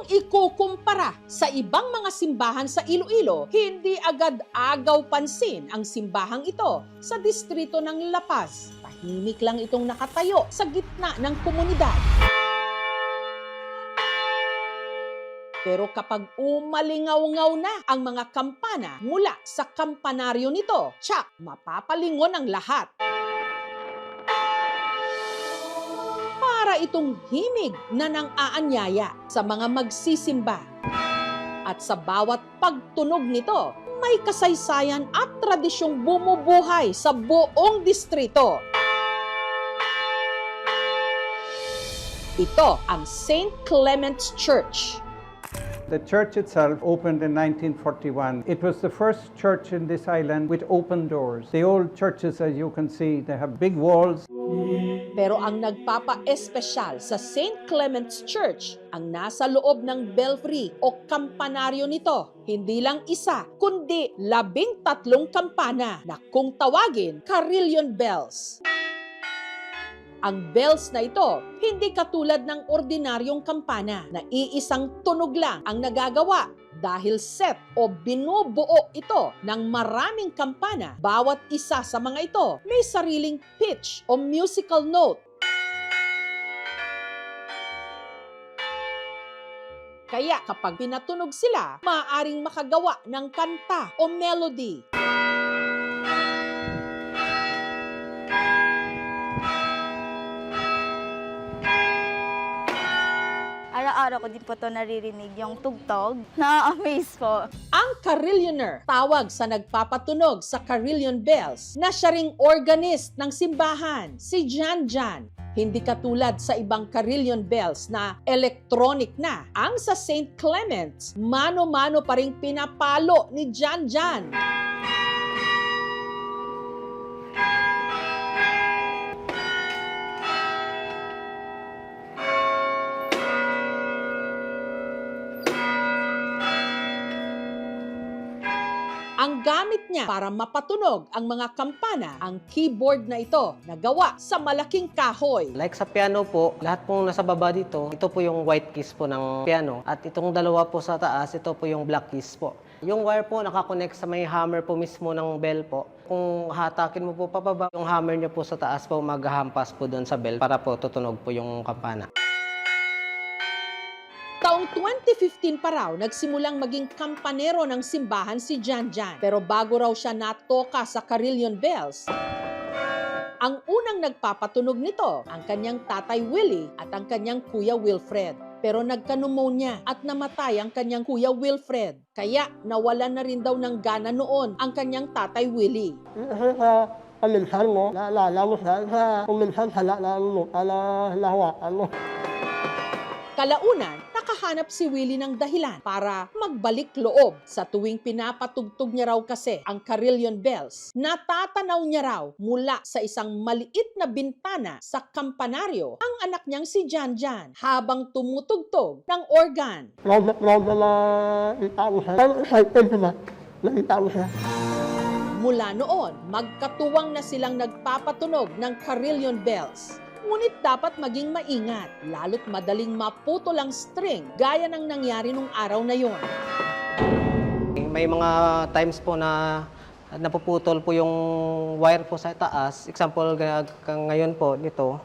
Kung ikukumpara sa ibang mga simbahan sa Iloilo, hindi agad agaw pansin ang simbahang ito sa distrito ng La Paz. Tahimik lang itong nakatayo sa gitna ng komunidad. Pero kapag umalingaw-ngaw na ang mga kampana mula sa kampanaryo nito, tsak, mapapalingon ang lahat. Para itong himig na nang-aanyaya sa mga magsisimba. At sa bawat pagtunog nito, may kasaysayan at tradisyong bumubuhay sa buong distrito. Ito ang St. Clement's Church. The church itself opened in 1941. It was the first church in this island with open doors. The old churches, as you can see, they have big walls. Pero ang nagpapa-espesyal sa St. Clement's Church ang nasa loob ng belfry o kampanaryo nito. Hindi lang isa, kundi 13 kampana na kung tawagin, carillon bells. Ang bells na ito, hindi katulad ng ordinaryong kampana na iisang tunog lang ang nagagawa dahil set o binubuo ito ng maraming kampana. Bawat isa sa mga ito may sariling pitch o musical note. Kaya kapag pinatunog sila, maaaring makagawa ng kanta o melody. Araw-araw ko din po ito naririnig yung tugtog. Na-amaze po. Ang carillioner, tawag sa nagpapatunog sa carillon bells, na siya ring organist ng simbahan, si Jan Jan. Hindi katulad sa ibang carillon bells na electronic na. Ang sa St. Clement's, mano-mano pa ring pinapalo ni Jan Jan. Ang gamit niya para mapatunog ang mga kampana, ang keyboard na ito na gawa sa malaking kahoy. Like sa piano po, lahat pong nasa baba dito, ito po yung white keys po ng piano. At itong dalawa po sa taas, ito po yung black keys po. Yung wire po nakakonect sa may hammer po mismo ng bell po. Kung hatakin mo po pababa, yung hammer niya po sa taas po maghahampas po doon sa bell para po tutunog po yung kampana. Taong 2015 pa raw, nagsimulang maging kampanero ng simbahan si Jan Jan. Pero bago raw siya natoka sa carillon bells, ang unang nagpapatunog nito, ang kanyang tatay Willie at ang kanyang kuya Wilfred. Pero nagka-pneumonia at namatay ang kanyang kuya Wilfred. Kaya nawalan na rin daw ng gana noon ang kanyang tatay Willie. Minsan mo, naalala mo sa kung minsan hala na lahawaan mo. Kalaunan, nakahanap si Willie ng dahilan para magbalik loob. Sa tuwing pinapatugtog niya raw kasi ang carillon bells, natatanaw niya raw mula sa isang maliit na bintana sa kampanaryo ang anak niyang si Jan Jan habang tumutugtog ng organ. Proud na nakita mo siya. Pero excited na nakita mo siya. Mula noon, magkatuwang na silang nagpapatunog ng carillon bells. Ngunit dapat maging maingat, lalo't madaling maputol ang string gaya ng nangyari nung araw na yon. May mga times po na napuputol po yung wire po sa taas. Example, ngayon po nito.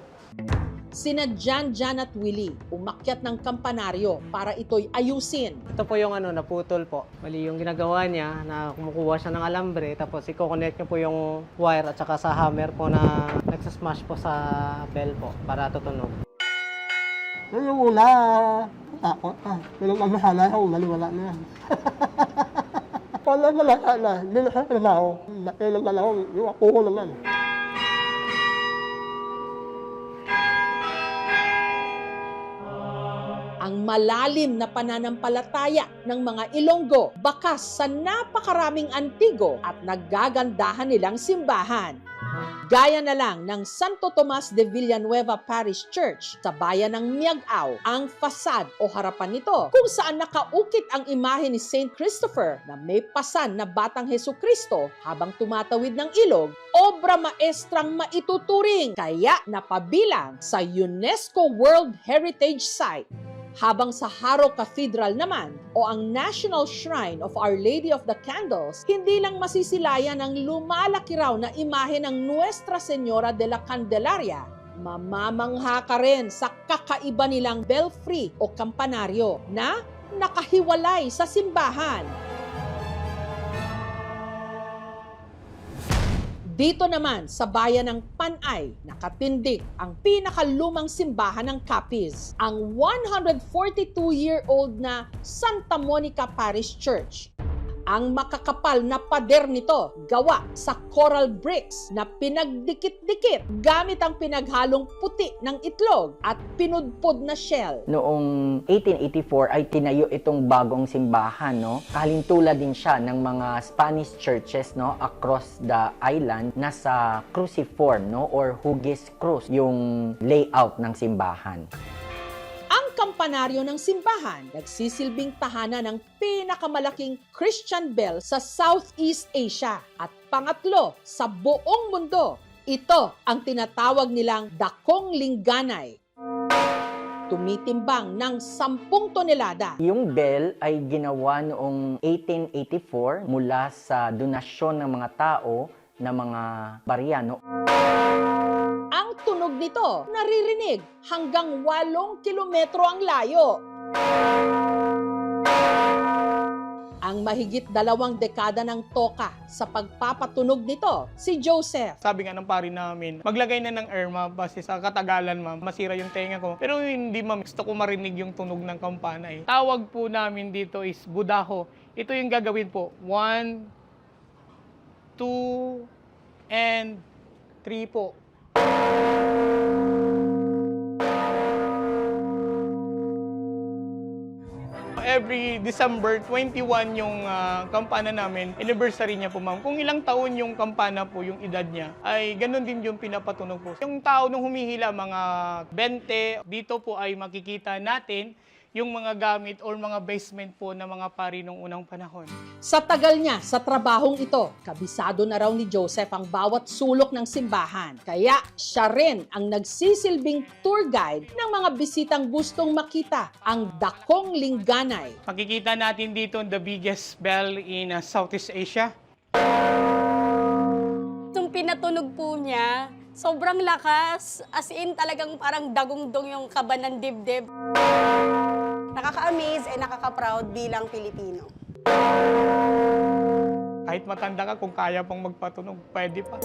Sina Jan Jan at Willie umakyat ng kampanaryo para ito'y ayusin. Ito po yung naputol po. Mali yung ginagawa niya na kumukuha siya ng alambre tapos i-connect niya po yung wire at saka sa hammer po na nagsasmash po sa bell po para tutunog. Yung una, takot pa. Pero mamahana ako, maliwala na yan. Wala na, hindi na siya trabaho. Nakailang na ako, yung ako ko naman. Ang malalim na pananampalataya ng mga Ilonggo bakas sa napakaraming antigo at nagagandahan nilang simbahan. Gaya na lang ng Santo Tomas de Villanueva Parish Church sa bayan ng Miagao, ang fasad o harapan nito kung saan nakaukit ang imahe ni Saint Christopher na may pasan na batang Hesukristo habang tumatawid ng ilog, obra maestrang maituturing kaya napabilang sa UNESCO World Heritage Site. Habang sa Haro Cathedral naman o ang National Shrine of Our Lady of the Candles, hindi lang masisilayan ang lumalaki raw na imahe ng Nuestra Señora de la Candelaria. Mamamangha ka rin sa kakaiba nilang belfry o kampanaryo na nakahiwalay sa simbahan. Dito naman sa bayan ng Panay, nakatindig ang pinakalumang simbahan ng Capiz, ang 142-year-old na Santa Monica Parish Church. Ang makakapal na pader nito gawa sa coral bricks na pinagdikit-dikit gamit ang pinaghalong puti ng itlog at pinudpod na shell. Noong 1884 ay tinayo itong bagong simbahan, no? Kahalintulad din siya ng mga Spanish churches, no, across the island. Nasa cruciform, no, or hugis cross yung layout ng simbahan. Ang kampanaryo ng simbahan nagsisilbing tahanan ng pinakamalaking Christian bell sa Southeast Asia at pangatlo sa buong mundo. Ito ang tinatawag nilang Dakong Lingganay. Tumitimbang ng 10 tonelada. Yung bell ay ginawa noong 1884 mula sa donasyon ng mga tao na mga Mariano. Ang tunog nito naririnig hanggang 8 kilometro ang layo. Ang mahigit 2 dekada ng toka sa pagpapatunog nito, si Joseph. Sabi nga ng pari namin, maglagay na ng Irma base sa katagalan, ma'am. Masira yung tenga ko. Pero hindi, ma'am. Gusto ko marinig yung tunog ng kampana. Tawag po namin dito is budaho. Ito yung gagawin po. 1, 2, and 3 po. Every December 21 yung kampana namin, anniversary niya po, ma'am. Kung ilang taon yung kampana po, yung edad niya, ay ganun din yung pinapatunog po. Yung tao nung humihila, mga 20, dito po ay makikita natin yung mga gamit or mga basement po ng mga pari nung unang panahon. Sa tagal niya sa trabahong ito, kabisado na raw ni Joseph ang bawat sulok ng simbahan. Kaya siya rin ang nagsisilbing tour guide ng mga bisitang gustong makita ang Dakong Lingganay. Makikita natin dito the biggest bell in Southeast Asia. Itong pinatunog po niya, sobrang lakas. As in, talagang parang dagundong yung kaba ng dibdib. Nakaka-amaze and nakaka-proud bilang Pilipino. Kahit matanda ka, kung kaya pang magpatunog, pwede pa.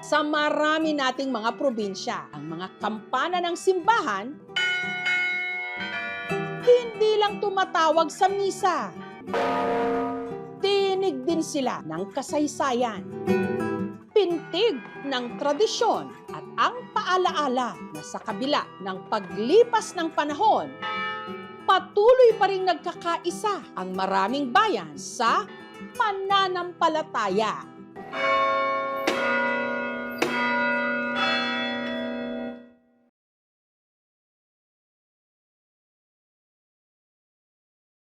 Sa marami nating mga probinsya, ang mga kampana ng simbahan hindi lang tumatawag sa misa. Tinig din sila ng kasaysayan, pintig ng tradisyon at ang paalaala na sa kabila ng paglipas ng panahon, patuloy pa ring nagkakaisa ang maraming bayan sa pananampalataya.